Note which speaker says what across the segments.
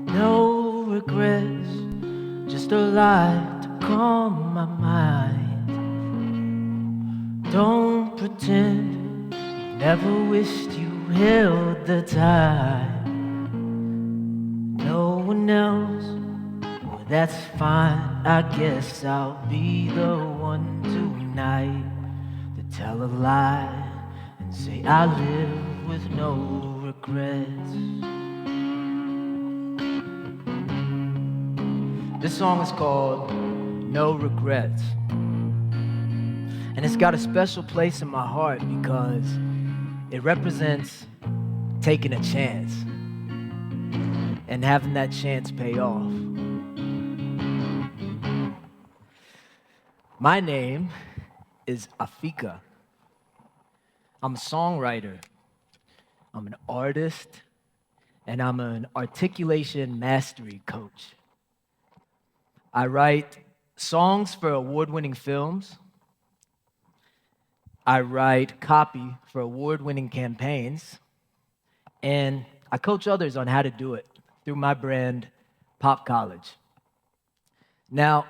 Speaker 1: No regrets, just a light to calm my mind. Don't pretend you never wished you held the time. No one else, well, that's fine. I guess I'll be the one tonight to tell a lie and say I live with no regrets. This song is called No Regrets. And it's got a special place in my heart because it represents taking a chance and having that chance pay off. My name is Afika. I'm a songwriter, I'm an artist, and I'm an articulation mastery coach. I write songs for award-winning films. I write copy for award-winning campaigns. And I coach others on how to do it through my brand, Pop College. Now,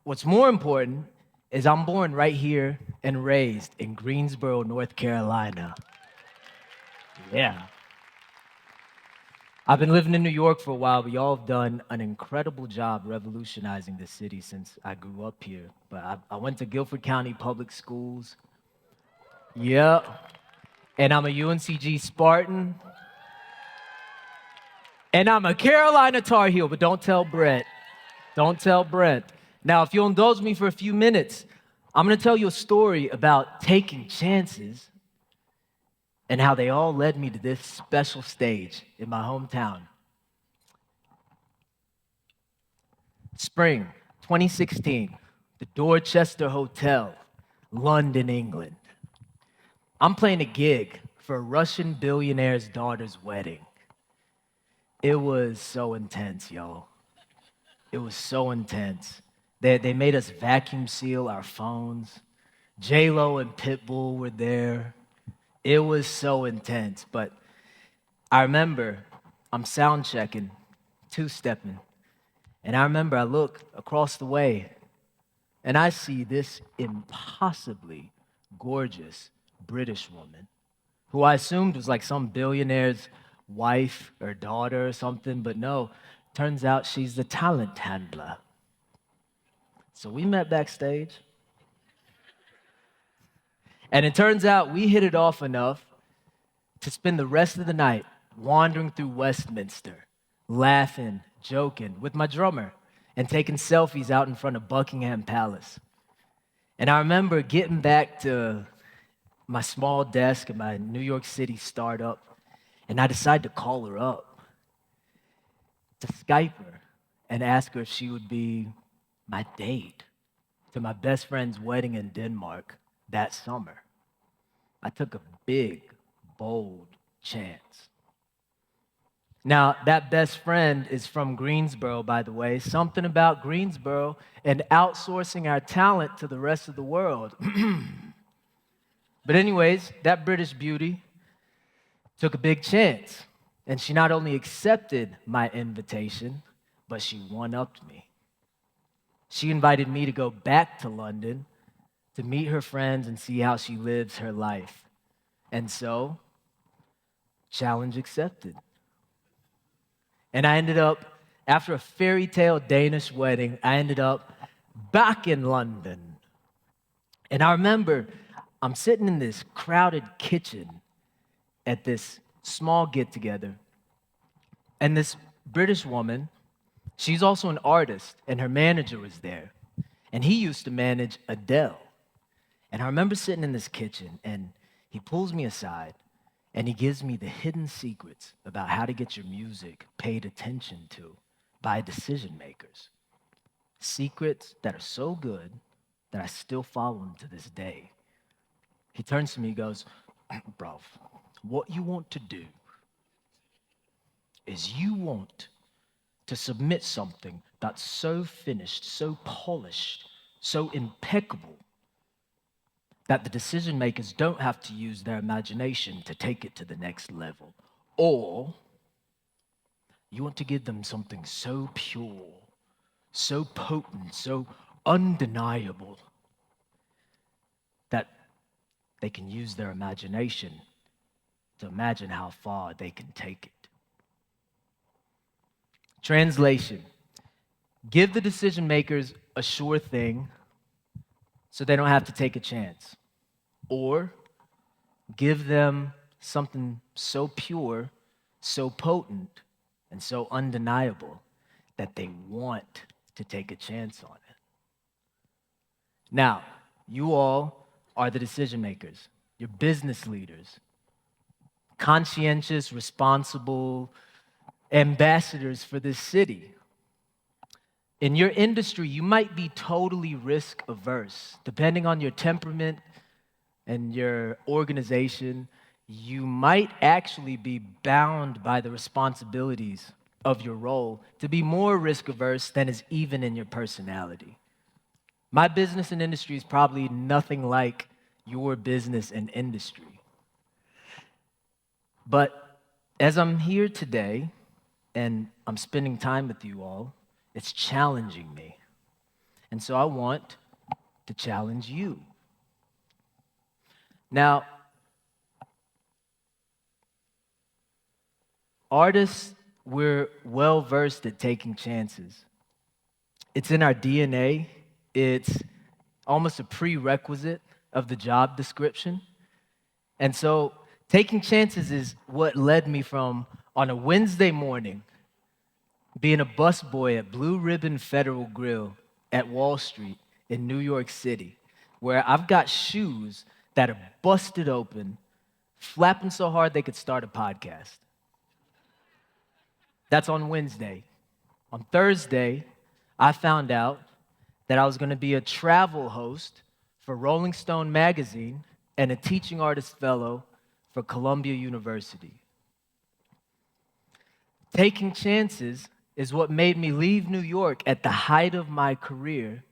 Speaker 1: what's more important is I'm born right here and raised in Greensboro, North Carolina. Yeah. I've been living in New York for a while, but y'all have done an incredible job revolutionizing this city since I grew up here. But I went to Guilford County Public Schools. Yeah. And I'm a UNCG Spartan. And I'm a Carolina Tar Heel, but don't tell Brent. Don't tell Brent. Now, if you'll indulge me for a few minutes, I'm going to tell you a story about taking chances and how they all led me to this special stage in my hometown. Spring 2016, the Dorchester Hotel, London, England. I'm playing a gig for a Russian billionaire's daughter's wedding. It was so intense, y'all. It was so intense. They made us vacuum seal our phones. J-Lo and Pitbull were there. It was so intense, but I remember I'm sound checking, two-stepping, and I remember I look across the way and I see this impossibly gorgeous British woman who I assumed was like some billionaire's wife or daughter or something, but no, turns out she's the talent handler. So we met backstage, and it turns out we hit it off enough to spend the rest of the night wandering through Westminster, laughing, joking with my drummer, and taking selfies out in front of Buckingham Palace. And I remember getting back to my small desk at my New York City startup, and I decided to call her up, to Skype her, and ask her if she would be my date to my best friend's wedding in Denmark that summer. I took a big, bold chance. Now, that best friend is from Greensboro, by the way. Something about Greensboro and outsourcing our talent to the rest of the world. But anyways, that British beauty took a big chance. And she not only accepted my invitation, but she one-upped me. She invited me to go back to London to meet her friends and see how she lives her life. And so, challenge accepted. And I ended up, after a fairy tale Danish wedding, I ended up back in London. And I remember I'm sitting in this crowded kitchen at this small get-together, and this British woman, she's also an artist, and her manager was there. And he used to manage Adele. And I remember sitting in this kitchen, and he pulls me aside, and he gives me the hidden secrets about how to get your music paid attention to by decision makers. Secrets that are so good that I still follow them to this day. He turns to me and goes, "Bruv, what you want to do is you want to submit something that's so finished, so polished, so impeccable, that the decision makers don't have to use their imagination to take it to the next level. Or you want to give them something so pure, so potent, so undeniable that they can use their imagination to imagine how far they can take it. Translation: give the decision makers a sure thing so they don't have to take a chance. Or give them something so pure, so potent, and so undeniable that they want to take a chance on it. Now, you all are the decision makers. You're business leaders, conscientious, responsible ambassadors for this city. In your industry, you might be totally risk averse. Depending on your temperament and your organization, you might actually be bound by the responsibilities of your role to be more risk averse than is even in your personality. My business and industry is probably nothing like your business and industry. But as I'm here today and I'm spending time with you all, it's challenging me. And so I want to challenge you. Now, artists, we're well versed at taking chances. It's in our DNA. It's almost a prerequisite of the job description. And so taking chances is what led me from, on a Wednesday morning, being a busboy at Blue Ribbon Federal Grill at Wall Street in New York City, where I've got shoes that are busted open, flapping so hard they could start a podcast. That's on Wednesday. On Thursday, I found out that I was going to be a travel host for Rolling Stone magazine and a teaching artist fellow for Columbia University. Taking chances is what made me leave New York at the height of my career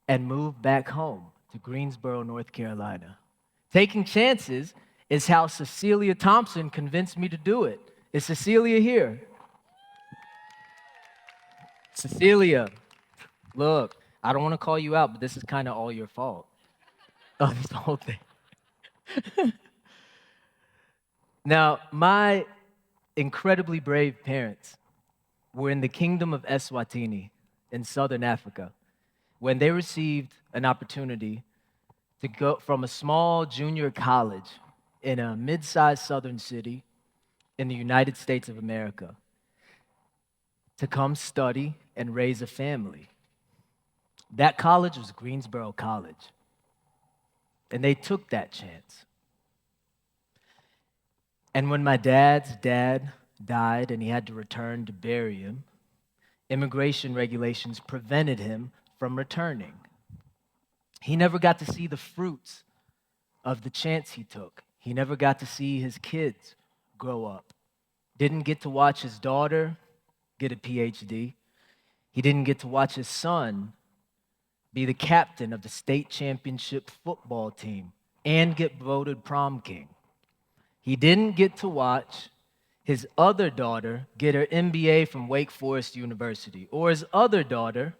Speaker 1: and move back home to Greensboro, North Carolina. Taking chances is how Cecilia Thompson convinced me to do it. Is Cecilia here? Cecilia, look, I don't want to call you out, but this is kind of all your fault. Oh, this whole thing. Now, my incredibly brave parents were in the kingdom of Eswatini in southern Africa when they received an opportunity to go from a small junior college in a mid-sized southern city in the United States of America to come study and raise a family. That college was Greensboro College, and they took that chance. And when my dad's dad died and he had to return to bury him, immigration regulations prevented him from returning. He never got to see the fruits of the chance he took. He never got to see his kids grow up. Didn't get to watch his daughter get a PhD. He didn't get to watch his son be the captain of the state championship football team and get voted prom king. He didn't get to watch his other daughter get her MBA from Wake Forest University, or his other daughter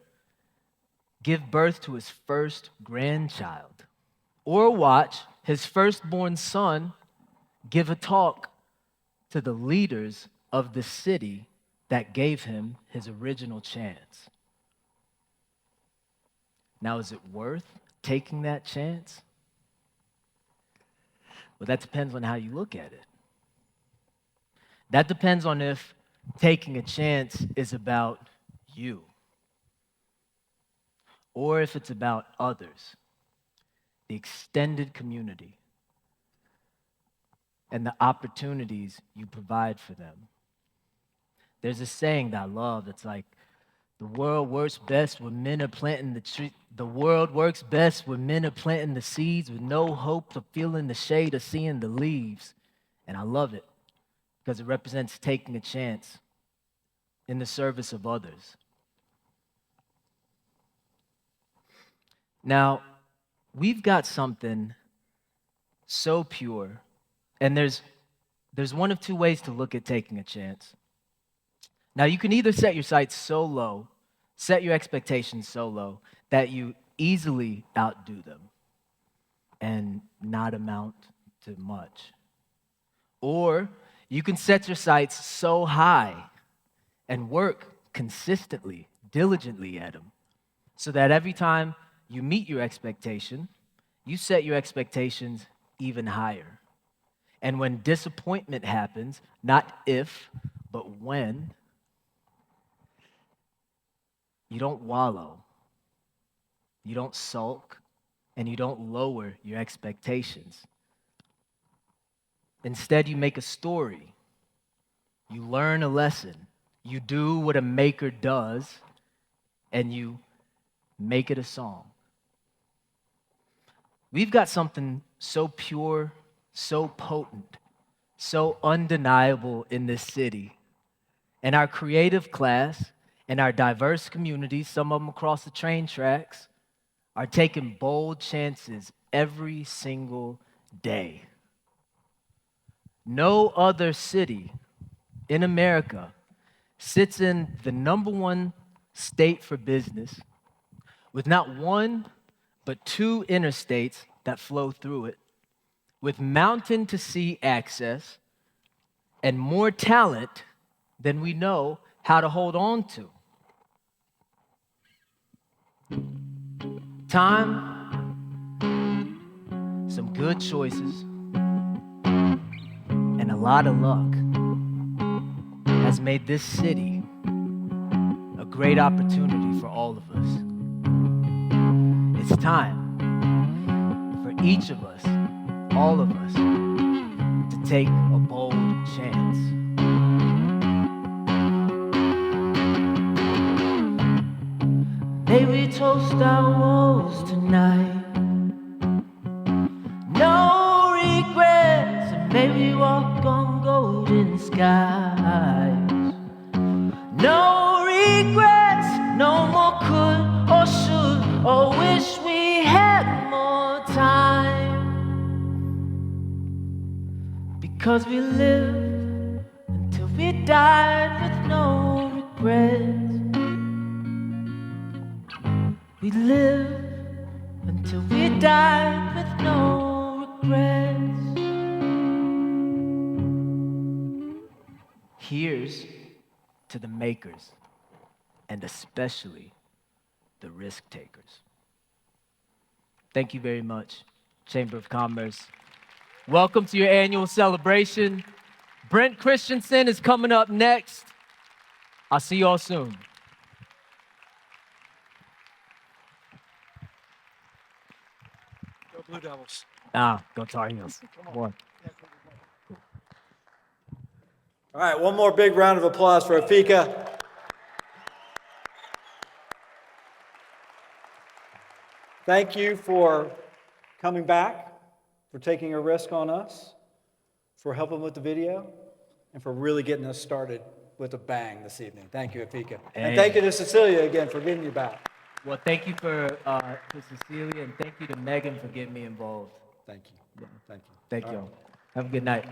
Speaker 1: give birth to his first grandchild, or watch his firstborn son give a talk to the leaders of the city that gave him his original chance. Now, is it worth taking that chance? Well, that depends on how you look at it. That depends on if taking a chance is about you or if it's about others, the extended community, and the opportunities you provide for them. There's a saying that I love that's like, the world works best when men are planting the tree. The world works best when men are planting the seeds with no hope of feeling the shade or seeing the leaves. And I love it because it represents taking a chance in the service of others. Now, we've got something so pure. And there's one of two ways to look at taking a chance. Now, you can either set your sights so low, set your expectations so low that you easily outdo them and not amount to much. Or you can set your sights so high and work consistently, diligently at them, so that every time you meet your expectation, you set your expectations even higher. And when disappointment happens, not if, but when, you don't wallow, you don't sulk, and you don't lower your expectations. Instead, you make a story. You learn a lesson. You do what a maker does, and you make it a song. We've got something so pure, so potent, so undeniable in this city. And our creative class and our diverse communities, some of them across the train tracks, are taking bold chances every single day. No other city in America sits in the number one state for business with not one, but two interstates that flow through it, with mountain to sea access and more talent than we know how to hold on to. Time, some good choices, and a lot of luck has made this city a great opportunity for all of us. It's time for each of us, all of us, to take a bold chance. May we toast our woes tonight. No regrets, and may we walk on golden skies. No regrets, no more could or should or wish we had more time. Because we lived until we died with no regrets. We lived until we died with no regrets. Here's to the makers, and especially the risk takers. Thank you very much, Chamber of Commerce. Welcome to your annual celebration. Brent Christensen is coming up next. I'll see you all soon.
Speaker 2: Go Blue Devils.
Speaker 1: Go Tar Heels. Come on.
Speaker 2: All right, one more big round of applause for Afika. Thank you for coming back, for taking a risk on us, for helping with the video, and for really getting us started with a bang this evening. Thank you, Afika. And thank you to Cecilia again for getting you back.
Speaker 1: Well, thank you to Cecilia, and thank you to Megan for getting me involved.
Speaker 2: Thank you. Thank you.
Speaker 1: Thank you all. Have a good night.